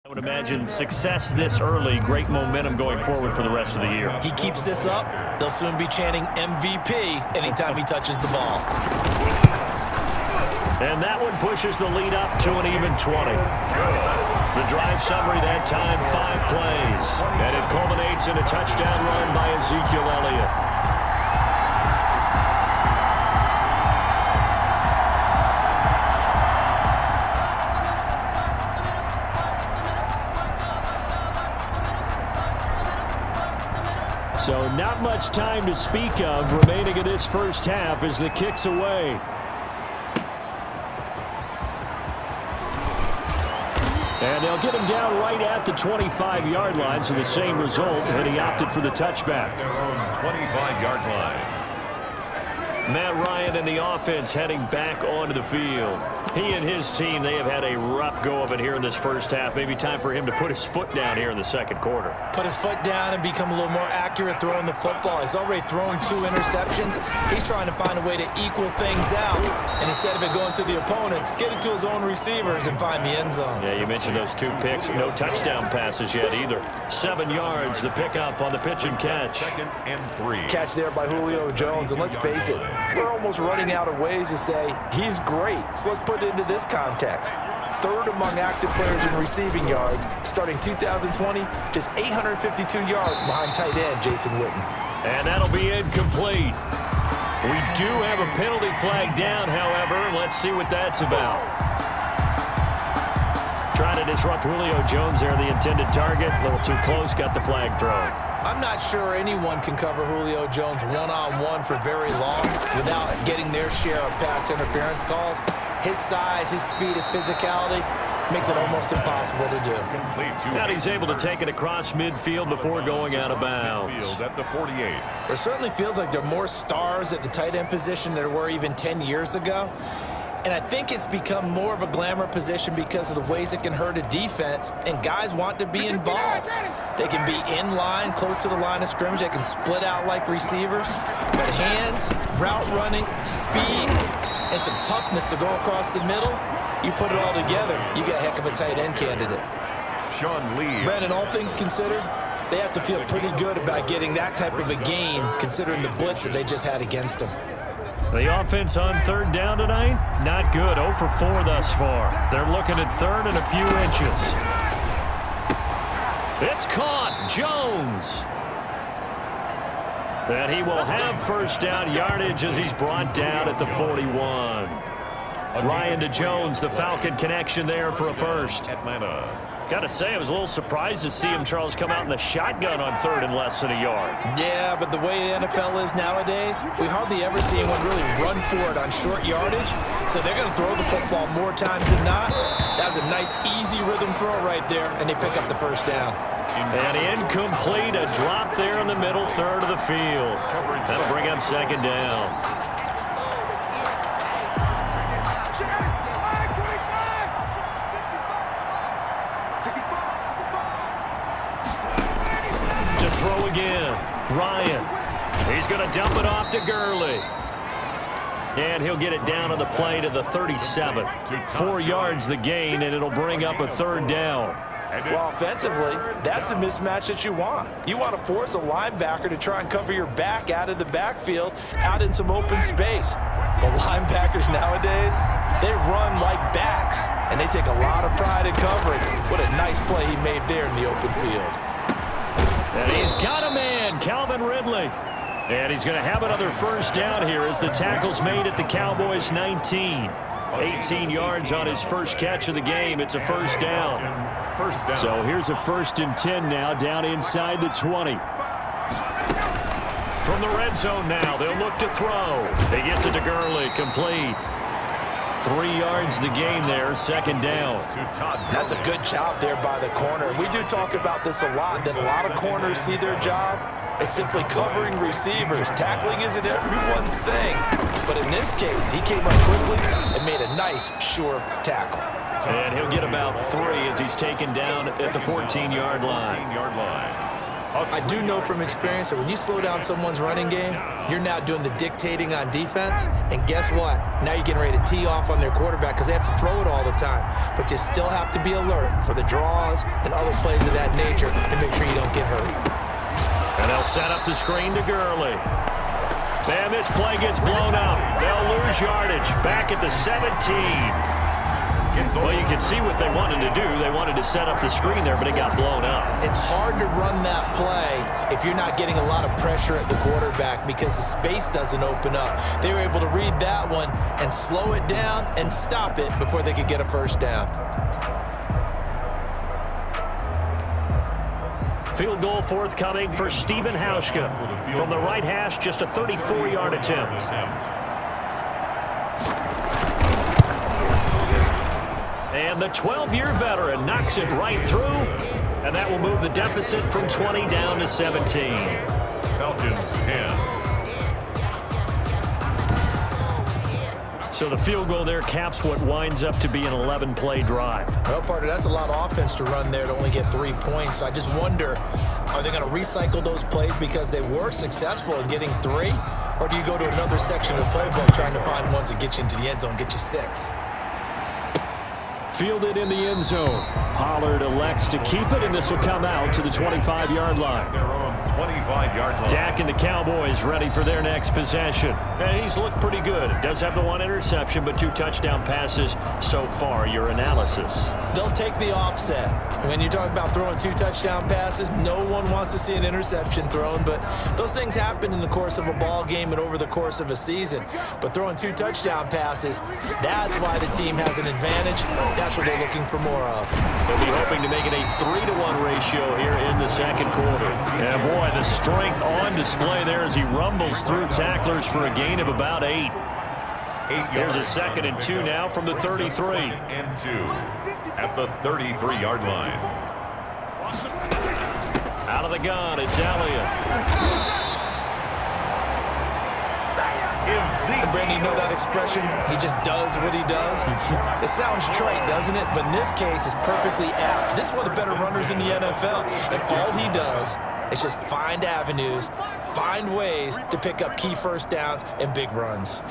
I would imagine success this early, great momentum going forward for the rest of the year. He keeps this up, they'll soon be chanting MVP anytime he touches the ball. And that one pushes the lead up to an even 20. The drive summary that time, 5 plays. And it culminates in a touchdown run by Ezekiel Elliott. So not much time to speak of remaining in this first half as the kick's away. And they'll get him down right at the 25-yard line, so the same result, and he opted for the touchback. Their own 25-yard line. Matt Ryan and the offense heading back onto the field. He and his team, they have had a rough go of it here in this first half. Maybe time for him to put his foot down here in the second quarter. Put his foot down and become a little more accurate throwing the football. He's already thrown 2 interceptions. He's trying to find a way to equal things out. And instead of it going to the opponents, get it to his own receivers and find the end zone. Yeah, you mentioned those 2 picks. No touchdown passes yet either. 7 yards, the pickup on the pitch and catch. 2nd and 3. Catch there by Julio Jones. And let's face it, we're almost running out of ways to say he's great. So let's put it into this context. 3rd among active players in receiving yards, starting 2020, just 852 yards behind tight end Jason Witten. And that'll be incomplete. We do have a penalty flag down, however. Let's see what that's about. Trying to disrupt Julio Jones there, the intended target. A little too close, got the flag thrown. I'm not sure anyone can cover Julio Jones one-on-one for very long without getting their share of pass interference calls. His size, his speed, his physicality makes it almost impossible to do. Now he's able to take it across midfield before going out of bounds. At the 48. It certainly feels like there are more stars at the tight end position than there were even 10 years ago. And I think it's become more of a glamour position because of the ways it can hurt a defense, and guys want to be involved. They can be in line, close to the line of scrimmage. They can split out like receivers. But hands, route running, speed, and some toughness to go across the middle, you put it all together, you got a heck of a tight end candidate. Sean Lee. Brandon, all things considered, they have to feel pretty good about getting that type of a gain, considering the blitz that they just had against them. The offense on 3rd down tonight, not good. 0 for 4 thus far. They're looking at 3rd and a few inches. It's caught. Jones. And he will have first down yardage as he's brought down at the 41. Ryan to Jones, the Falcon connection there for a first. Atlanta. Got to say, I was a little surprised to see him, Charles, come out in the shotgun on 3rd and less than a yard. Yeah, but the way the NFL is nowadays, we hardly ever see anyone really run for it on short yardage. So they're going to throw the football more times than not. That was a nice, easy rhythm throw right there, and they pick up the first down. And incomplete, a drop there in the middle 3rd of the field. That'll bring up 2nd down. Throw again. Ryan. He's going to dump it off to Gurley. And he'll get it down on the play to the 37. 4 yards the gain, and it'll bring up a 3rd down. Well, offensively, that's the mismatch that you want. You want to force a linebacker to try and cover your back out of the backfield, out in some open space. But linebackers nowadays, they run like backs, and they take a lot of pride in covering. What a nice play he made there in the open field. And he's got a man, Calvin Ridley. And he's going to have another first down here as the tackle's made at the Cowboys' 19. 18 yards on his first catch of the game. It's a first down. So here's a 1st and 10 now, down inside the 20. From the red zone now, they'll look to throw. He gets it to Gurley, complete. 3 yards the gain there, 2nd down. That's a good job there by the corner. We do talk about this a lot, that a lot of corners see their job as simply covering receivers. Tackling isn't everyone's thing. But in this case, he came up quickly and made a nice, sure tackle. And he'll get about 3 as he's taken down at the 14-yard line. I do know from experience that when you slow down someone's running game, you're now doing the dictating on defense. And guess what? Now you're getting ready to tee off on their quarterback because they have to throw it all the time. But you still have to be alert for the draws and other plays of that nature to make sure you don't get hurt. And they'll set up the screen to Gurley. And this play gets blown up. They'll lose yardage back at the 17. Well, you can see what they wanted to do. They wanted to set up the screen there, but it got blown up. It's hard to run that play if you're not getting a lot of pressure at the quarterback because the space doesn't open up. They were able to read that one and slow it down and stop it before they could get a first down. Field goal forthcoming for Stephen Hauschka. From the right hash, just a 34-yard attempt. And the 12-year veteran knocks it right through, and that will move the deficit from 20 down to 17. Falcons 10. So the field goal there caps what winds up to be an 11-play drive. Well, partner, that's a lot of offense to run there to only get 3 points. So I just wonder, are they going to recycle those plays because they were successful in getting 3? Or do you go to another section of the playbook trying to find ones that get you into the end zone, get you 6? Fielded in the end zone. Pollard elects to keep it, and this will come out to the 25-yard line. Their own 25-yard line. Dak and the Cowboys ready for their next possession. And he's looked pretty good. Does have the 1 interception, but 2 touchdown passes so far. Your analysis? They'll take the offset. When you talk about throwing 2 touchdown passes, no one wants to see an interception thrown, but those things happen in the course of a ball game and over the course of a season. But throwing 2 touchdown passes, that's why the team has an advantage. That's what they're looking for more of. They'll be hoping to make it a 3-to-1 ratio here in the second quarter. And boy, the strength on display there as he rumbles through tacklers for a gain of about 8. Here's a 2nd and 2 now from the 33. 2nd and 2 at the 33-yard line. Out of the gun, it's Elliott. And Brandon, you know that expression, he just does what he does? It sounds trite, doesn't it? But in this case, it's perfectly apt. This is one of the better runners in the NFL, and all he does is just find avenues, find ways to pick up key first downs and big runs.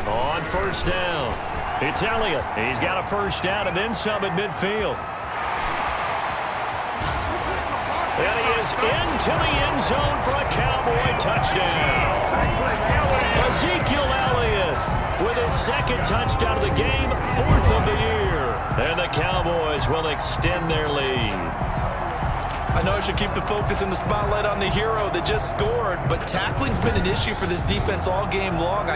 On first down, it's Elliott. He's got a first down and then some at midfield. And he is into the end zone for a Cowboy touchdown. Ezekiel Elliott with his 2nd touchdown of the game, 4th of the year. And the Cowboys will extend their lead. I know I should keep the focus and the spotlight on the hero that just scored, but tackling's been an issue for this defense all game long.